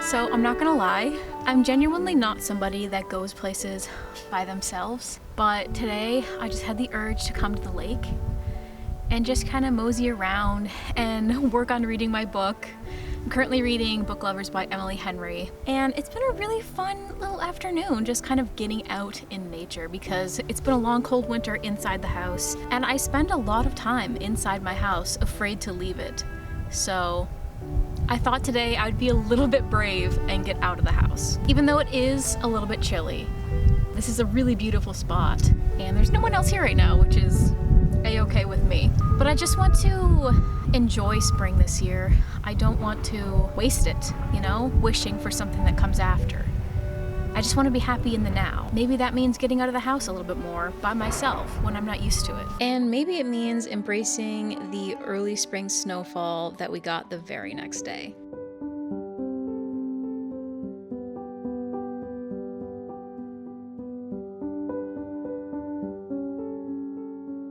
So I'm not gonna lie, I'm genuinely not somebody that goes places by themselves, but today I just had the urge to come to the lake and just kind of mosey around and work on reading my book. I'm currently reading Book Lovers by Emily Henry, and it's been a really fun little afternoon just kind of getting out in nature because it's been a long cold winter inside the house, and I spend a lot of time inside my house afraid to leave it. So I thought today I would be a little bit brave and get out of the house. Even though it is a little bit chilly, this is a really beautiful spot, and there's no one else here right now, which is a-okay with me. But I just want to enjoy spring this year. I don't want to waste it, you know, wishing for something that comes after. I just want to be happy in the now. Maybe that means getting out of the house a little bit more by myself when I'm not used to it. And maybe it means embracing the early spring snowfall that we got the very next day.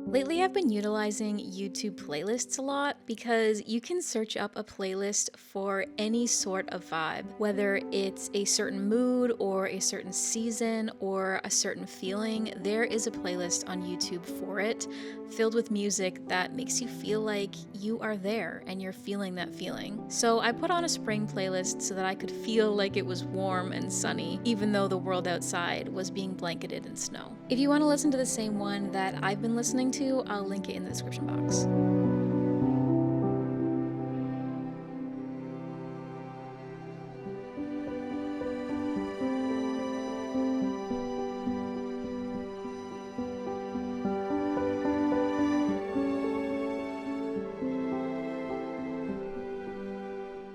Lately, I've been utilizing YouTube playlists a lot because you can search up a playlist for any sort of vibe, whether it's a certain mood or a certain season or a certain feeling. There is a playlist on YouTube for it, filled with music that makes you feel like you are there and you're feeling that feeling. So I put on a spring playlist so that I could feel like it was warm and sunny, even though the world outside was being blanketed in snow. If you want to listen to the same one that I've been listening to, I'll link it in the description box.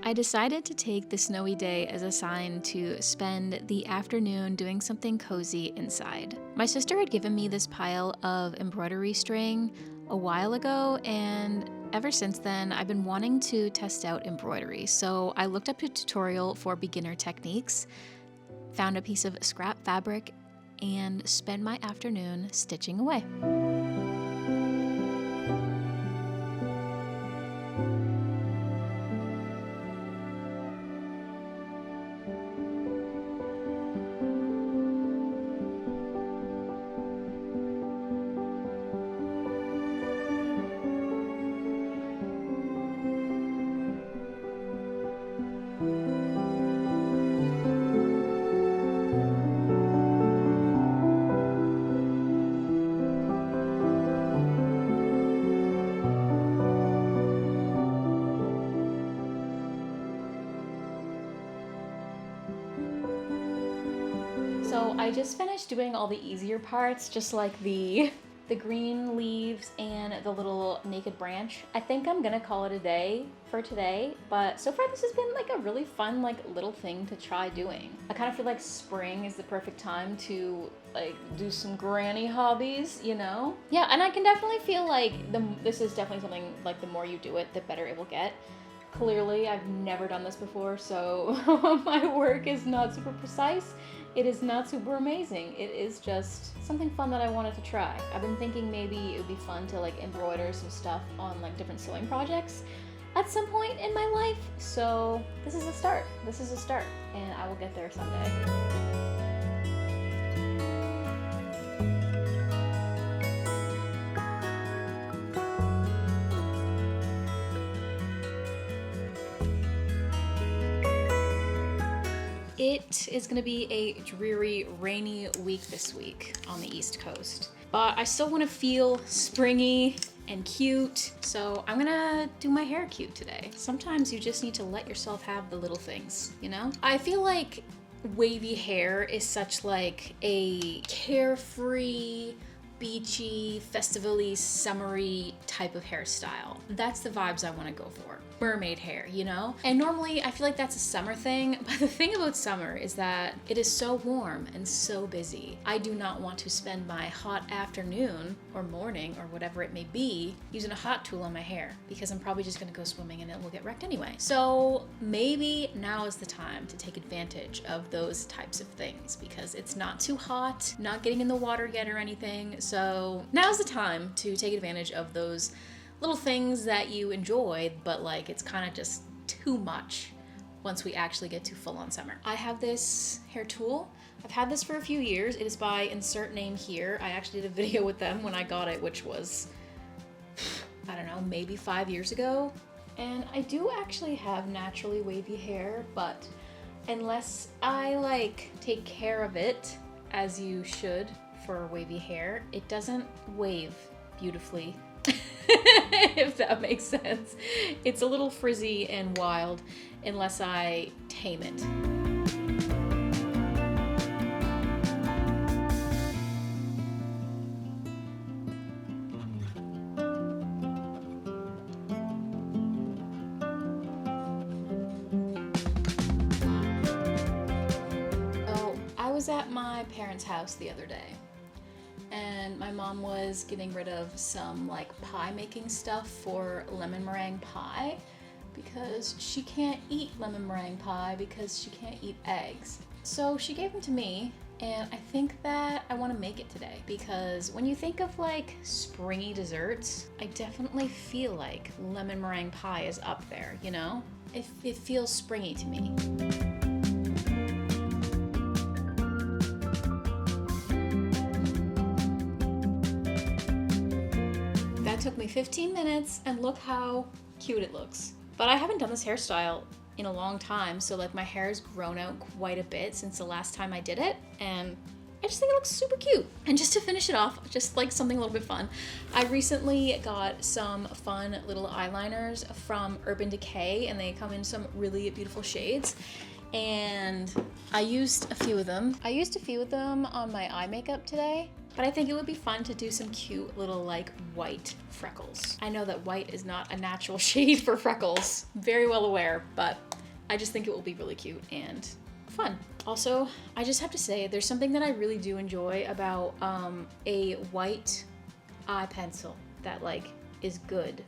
I decided to take the snowy day as a sign to spend the afternoon doing something cozy inside. My sister had given me this pile of embroidery string a while ago, and ever since then I've been wanting to test out embroidery. So I looked up a tutorial for beginner techniques, found a piece of scrap fabric, and spent my afternoon stitching away. So I just finished doing all the easier parts, just like the green leaves and the little naked branch. I think I'm gonna call it a day for today, but so far this has been like a really fun like little thing to try doing. I kind of feel like spring is the perfect time to like do some granny hobbies, you know? Yeah, and I can definitely feel like this is definitely something like the more you do it, the better it will get. Clearly, I've never done this before, so my work is not super precise. It is not super amazing. It is just something fun that I wanted to try. I've been thinking maybe it would be fun to like embroider some stuff on like different sewing projects at some point in my life. So this is a start. This is a start, and I will get there someday. It is going to be a dreary, rainy week this week on the East Coast. But I still want to feel springy and cute, so I'm gonna do my hair cute today. Sometimes you just need to let yourself have the little things, you know? I feel like wavy hair is such like a carefree, beachy, festival-y, summery type of hairstyle. That's the vibes I want to go for. Mermaid hair, you know? And normally I feel like that's a summer thing, but the thing about summer is that it is so warm and so busy. I do not want to spend my hot afternoon or morning or whatever it may be using a hot tool on my hair, because I'm probably just gonna go swimming and it will get wrecked anyway. So maybe now is the time to take advantage of those types of things, because it's not too hot, not getting in the water yet or anything. So now's the time to take advantage of those little things that you enjoy, but like it's kind of just too much once we actually get to full-on summer. I have this hair tool. I've had this for a few years. It is by insert name here. I actually did a video with them when I got it, which was, I don't know, maybe 5 years ago. And I do actually have naturally wavy hair, but unless I like take care of it as you should for wavy hair, it doesn't wave beautifully. If that makes sense. It's a little frizzy and wild unless I tame it. Oh, I was at my parents' house the other day, and my mom was getting rid of some like pie making stuff for lemon meringue pie, because she can't eat lemon meringue pie because she can't eat eggs. So she gave them to me, and I think that I want to make it today, because when you think of like springy desserts, I definitely feel like lemon meringue pie is up there, you know? It feels springy to me. Took me 15 minutes, and look how cute it looks. But I haven't done this hairstyle in a long time, so like my hair has grown out quite a bit since the last time I did it, and I just think it looks super cute. And just to finish it off, just like something a little bit fun, I recently got some fun little eyeliners from Urban Decay, and they come in some really beautiful shades. And I used a few of them. I used a few of them on my eye makeup today, but I think it would be fun to do some cute little like white freckles. I know that white is not a natural shade for freckles, very well aware, but I just think it will be really cute and fun. Also, I just have to say, there's something that I really do enjoy about a white eye pencil that like is good.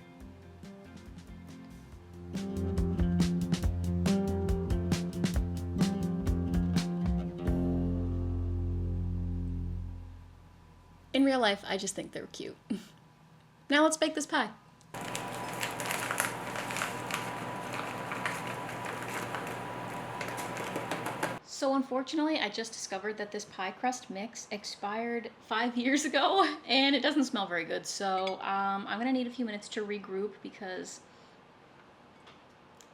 In real life, I just think they're cute. Now let's bake this pie. So unfortunately, I just discovered that this pie crust mix expired 5 years ago, and it doesn't smell very good. So I'm gonna need a few minutes to regroup, because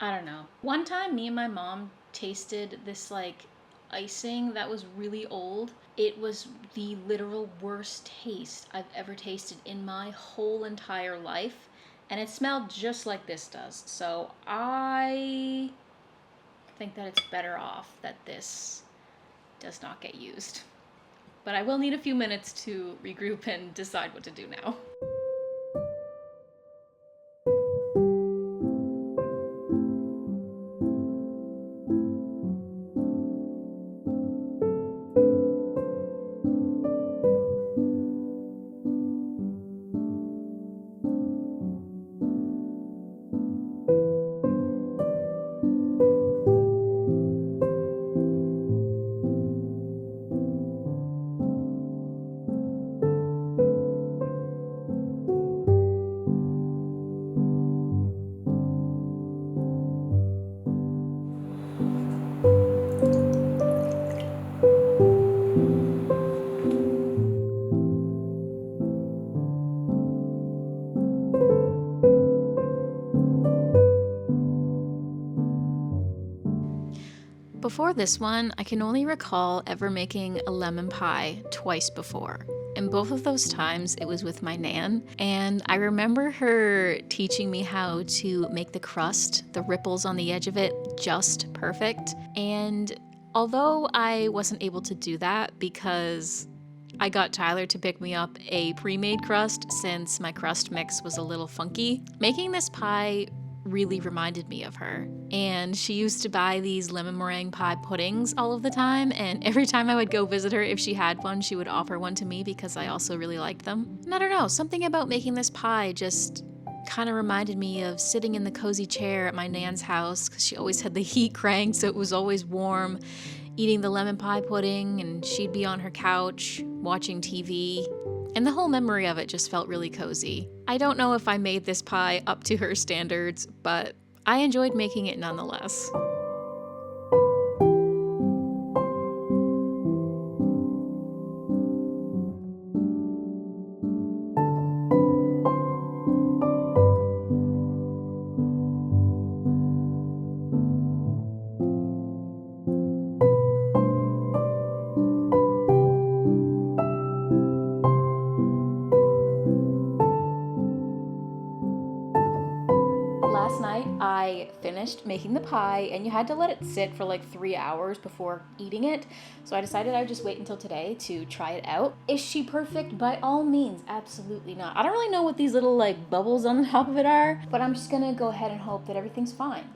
I don't know. One time, me and my mom tasted this like icing that was really old. It was the literal worst taste I've ever tasted in my whole entire life, and it smelled just like this does. So I think that it's better off that this does not get used. But I will need a few minutes to regroup and decide what to do now. Before this one, I can only recall ever making a lemon pie twice before. And both of those times it was with my nan. And I remember her teaching me how to make the crust, the ripples on the edge of it, just perfect. And Although I wasn't able to do that because I got Tyler to pick me up a pre-made crust since my crust mix was a little funky, making this pie really reminded me of her. And she used to buy these lemon meringue pie puddings all of the time, and every time I would go visit her, if she had one, she would offer one to me because I also really liked them. And I don't know, something about making this pie just kind of reminded me of sitting in the cozy chair at my nan's house because she always had the heat cranked, so it was always warm, eating the lemon pie pudding, and she'd be on her couch watching TV. And the whole memory of it just felt really cozy. I don't know if I made this pie up to her standards, but I enjoyed making it nonetheless. Last night I finished making the pie, and you had to let it sit for like 3 hours before eating it, so I decided I would just wait until today to try it out. Is she perfect? By all means, absolutely not. I don't really know what these little like bubbles on the top of it are, but I'm just gonna go ahead and hope that everything's fine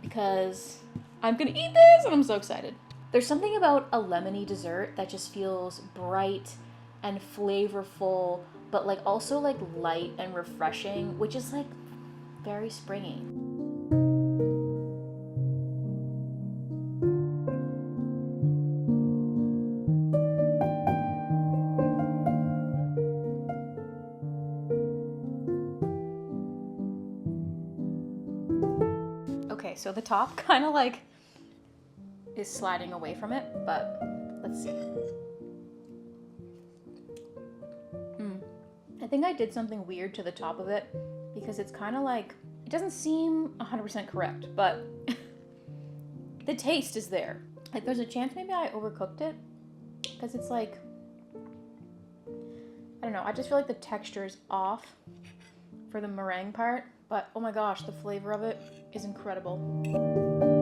because I'm gonna eat this and I'm so excited. There's something about a lemony dessert that just feels bright and flavorful, but like also like light and refreshing, which is like very springy. Okay, so the top kind of like is sliding away from it, but let's see. I think I did something weird to the top of it because it's kind of like, it doesn't seem 100% correct, but the taste is there. Like there's a chance maybe I overcooked it because it's like, I don't know, I just feel like the texture is off for the meringue part, but oh my gosh, the flavor of it is incredible.